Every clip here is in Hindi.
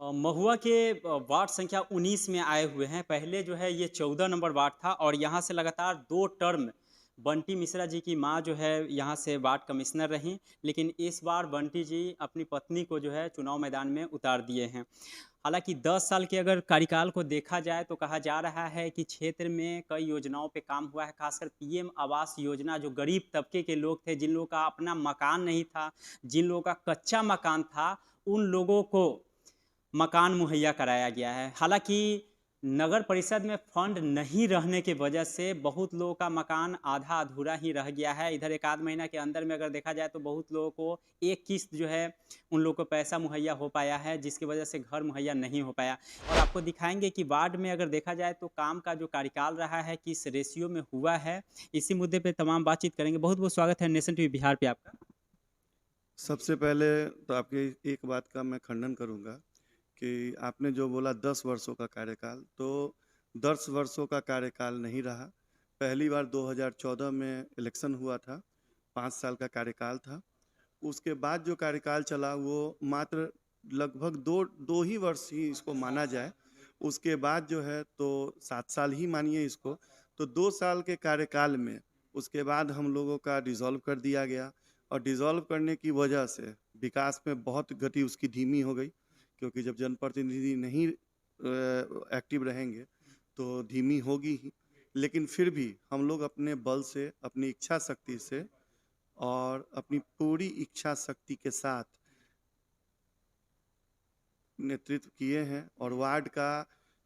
महुआ के वार्ड संख्या 19 में आए हुए हैं। पहले जो है ये 14 नंबर वार्ड था और यहाँ से लगातार 2 टर्म बंटी मिश्रा जी की माँ जो है यहाँ से वार्ड कमिश्नर रहीं। लेकिन इस बार बंटी जी अपनी पत्नी को जो है चुनाव मैदान में उतार दिए हैं। हालाँकि 10 साल के अगर कार्यकाल को देखा जाए तो कहा जा रहा है कि क्षेत्र में कई योजनाओं पे काम हुआ है। ख़ासकर पीएम आवास योजना जो गरीब तबके के लोग थे, जिन लोगों का अपना मकान नहीं था, जिन लोगों का कच्चा मकान था, उन लोगों को मकान मुहैया कराया गया है। हालाँकि नगर परिषद में फंड नहीं रहने की वजह से बहुत लोगों का मकान आधा-अधूरा ही रह गया है। इधर 1 आध महीना के अंदर में अगर देखा जाए तो बहुत लोगों को एक किश्त जो है उन लोगों को पैसा मुहैया हो पाया है, जिसकी वजह से घर मुहैया नहीं हो पाया। और आपको दिखाएँगे कि वार्ड में अगर देखा जाए तो काम का जो कार्यकाल रहा है, किस रेशियो में हुआ है, इसी मुद्दे पे तमाम बातचीत करेंगे। बहुत-बहुत स्वागत है नेशन टीवी बिहार पे आपका। सबसे पहले तो आपकी एक बात का मैं खंडन करूँगा कि आपने जो बोला 10 वर्षों का कार्यकाल, तो 10 वर्षों का कार्यकाल नहीं रहा। पहली बार 2014 में इलेक्शन हुआ था, 5 साल का कार्यकाल था। उसके बाद जो कार्यकाल चला वो मात्र लगभग 2 ही वर्ष ही इसको माना जाए। उसके बाद जो है तो 7 साल ही मानिए इसको। तो 2 साल के कार्यकाल में उसके बाद हम लोगों का डिसॉल्व कर दिया गया और डिसॉल्व करने की वजह से विकास में बहुत गति उसकी धीमी हो गई, क्योंकि जब जनप्रतिनिधि नहीं एक्टिव रहेंगे तो धीमी होगी ही। लेकिन फिर भी हम लोग अपने बल से, अपनी इच्छा शक्ति से और अपनी पूरी इच्छा शक्ति के साथ नेतृत्व किए हैं और वार्ड का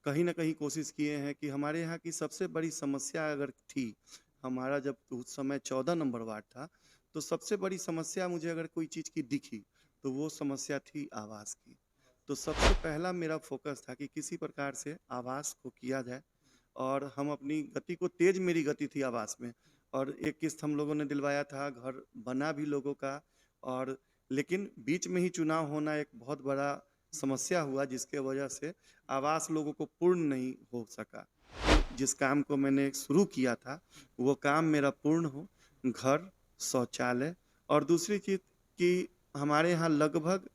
कहीं न कहीं कोशिश किए हैं कि हमारे यहाँ की सबसे बड़ी समस्या अगर थी, हमारा जब उस समय 14 नंबर वार्ड था, तो सबसे बड़ी समस्या मुझे अगर कोई चीज़ की दिखी, तो वो समस्या थी आवास की। तो सबसे पहला मेरा फ़ोकस था कि किसी प्रकार से आवास को किया जाए और हम अपनी गति को तेज़ मेरी गति थी आवास में और एक किस्त हम लोगों ने दिलवाया था, घर बना भी लोगों का और लेकिन बीच में ही चुनाव होना एक बहुत बड़ा समस्या हुआ जिसके वजह से आवास लोगों को पूर्ण नहीं हो सका। जिस काम को मैंने शुरू किया था, वो काम मेरा पूर्ण हो, घर, शौचालय और दूसरी चीज़ कि हमारे यहाँ लगभग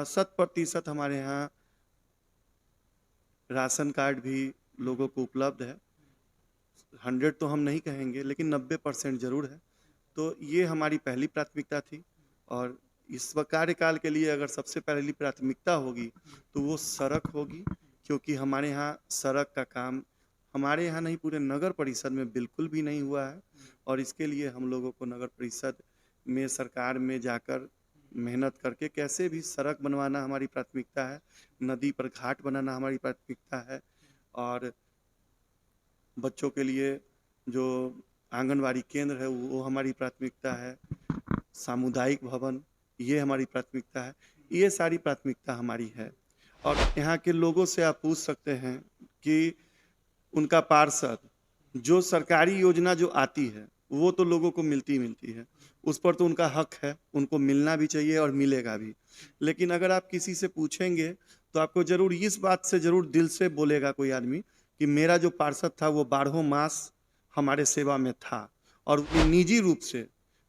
शत प्रतिशत हमारे यहाँ राशन कार्ड भी लोगों को उपलब्ध है। 100 तो हम नहीं कहेंगे लेकिन 90% ज़रूर है। तो ये हमारी पहली प्राथमिकता थी और इस कार्यकाल के लिए अगर सबसे पहली प्राथमिकता होगी तो वो सड़क होगी, क्योंकि हमारे यहाँ सड़क का काम हमारे यहाँ नहीं पूरे नगर परिषद में बिल्कुल भी नहीं हुआ है और इसके लिए हम लोगों को नगर परिषद में सरकार में जाकर मेहनत करके कैसे भी सड़क बनवाना हमारी प्राथमिकता है, नदी पर घाट बनाना हमारी प्राथमिकता है और बच्चों के लिए जो आंगनवाड़ी केंद्र है वो हमारी प्राथमिकता है, सामुदायिक भवन ये हमारी प्राथमिकता है। ये सारी प्राथमिकता हमारी है और यहाँ के लोगों से आप पूछ सकते हैं कि उनका पार्षद जो सरकारी योजना जो आती है, वो तो लोगों को मिलती ही मिलती है। उस पर तो उनका हक है, उनको मिलना भी चाहिए और मिलेगा भी। लेकिन अगर आप किसी से पूछेंगे, तो आपको ज़रूर इस बात से ज़रूर दिल से बोलेगा कोई आदमी कि मेरा जो पार्षद था, वो बारहों मास हमारे सेवा में था और निजी रूप से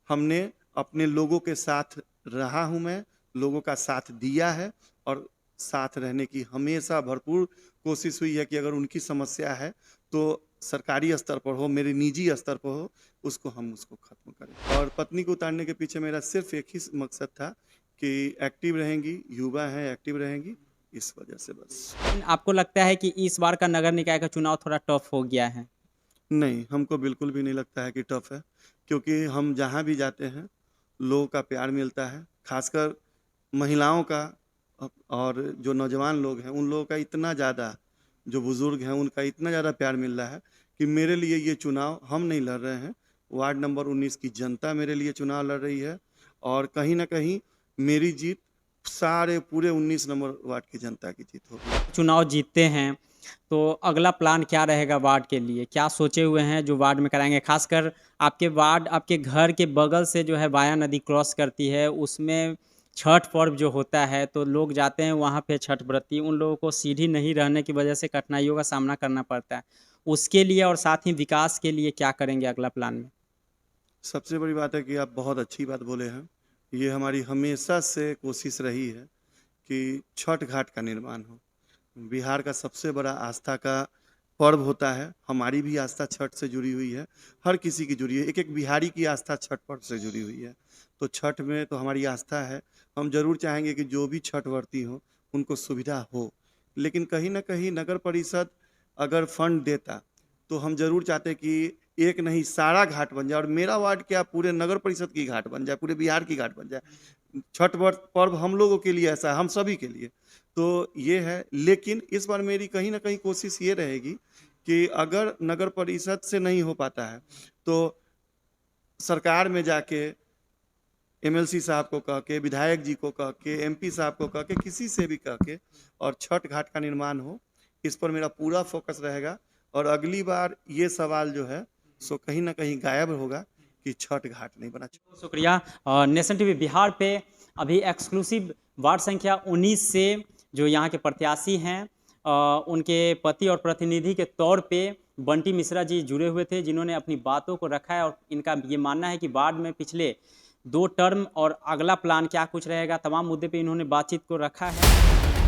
हमने अपने लोगों के साथ रहा हूँ मैं, लोगों का साथ दिया है और साथ रहने की हमेशा भरपूर कोशिश हुई है कि अगर उनकी समस्या है तो सरकारी स्तर पर हो, मेरे निजी स्तर पर हो, उसको ख़त्म करें। और पत्नी को उतारने के पीछे मेरा सिर्फ़ एक ही मकसद था कि एक्टिव रहेंगी, युवा हैं, एक्टिव रहेंगी, इस वजह से बस। लेकिन आपको लगता है कि इस बार का नगर निकाय का चुनाव थोड़ा टफ हो गया है? नहीं, हमको बिल्कुल भी नहीं लगता है कि टफ़ है, क्योंकि हम जहाँ भी जाते हैं, लोगों का प्यार मिलता है, ख़ासकर महिलाओं का और जो नौजवान लोग हैं, उन लोगों का इतना ज़्यादा, जो बुज़ुर्ग हैं, उनका इतना ज़्यादा प्यार मिल रहा है कि मेरे लिए ये चुनाव हम नहीं लड़ रहे हैं, वार्ड नंबर 19 की जनता मेरे लिए चुनाव लड़ रही है और कहीं न कहीं मेरी जीत सारे पूरे 19 नंबर वार्ड की जनता की जीत होगी। चुनाव जीतते हैं, तो अगला प्लान क्या रहेगा वार्ड के लिए? क्या सोचे हुए हैं जो वार्ड में कराएँगे? ख़ासकर आपके वार्ड आपके घर के बगल से जो है वाया नदी क्रॉस करती है, उसमें छठ पर्व जो होता है, तो लोग जाते हैं वहाँ पे छठ व्रती, उन लोगों को सीढ़ी नहीं रहने की वजह से कठिनाइयों का सामना करना पड़ता है। उसके लिए और साथ ही विकास के लिए क्या करेंगे अगला प्लान में? सबसे बड़ी बात है कि आप बहुत अच्छी बात बोले हैं। ये हमारी हमेशा से कोशिश रही है कि छठ घाट का निर्माण हो। बिहार का सबसे बड़ा आस्था का पर्व होता है, हमारी भी आस्था छठ से जुड़ी हुई है, हर किसी की जुड़ी है, एक-एक बिहारी की आस्था छठ पर्व से जुड़ी हुई है। तो छठ में तो हमारी आस्था है, हम ज़रूर चाहेंगे कि जो भी छठ व्रती हों, उनको सुविधा हो। लेकिन कहीं न कहीं नगर परिषद अगर फंड देता, तो हम ज़रूर चाहते कि एक नहीं सारा घाट बन जाए और मेरा वार्ड क्या पूरे नगर परिषद की घाट बन जाए, पूरे बिहार की घाट बन जाए। छठ व्रत पर्व हम लोगों के लिए ऐसा है, हम सभी के लिए। तो ये है, लेकिन इस बार मेरी कहीं न कहीं कोशिश ये रहेगी कि अगर नगर परिषद से नहीं हो पाता है, तो सरकार में जाके एमएलसी साहब को कह के, विधायक जी को कह के, एमपी साहब को कह के, किसी से भी कह के और छठ घाट का निर्माण हो, इस पर मेरा पूरा फ़ोकस रहेगा और अगली बार ये सवाल जो है, सो कहीं न कहीं गायब होगा कि छठ घाट नहीं बना। शुक्रिया। नेशन टीवी बिहार पे अभी एक्सक्लूसिव वार्ड संख्या 19 से जो यहाँ के प्रत्याशी हैं, उनके पति और प्रतिनिधि के तौर पे बंटी मिश्रा जी जुड़े हुए थे, जिन्होंने अपनी बातों को रखा है और इनका ये मानना है कि वार्ड में पिछले 2 टर्म और अगला प्लान क्या कुछ रहेगा, तमाम मुद्दे पे इन्होंने बातचीत को रखा है।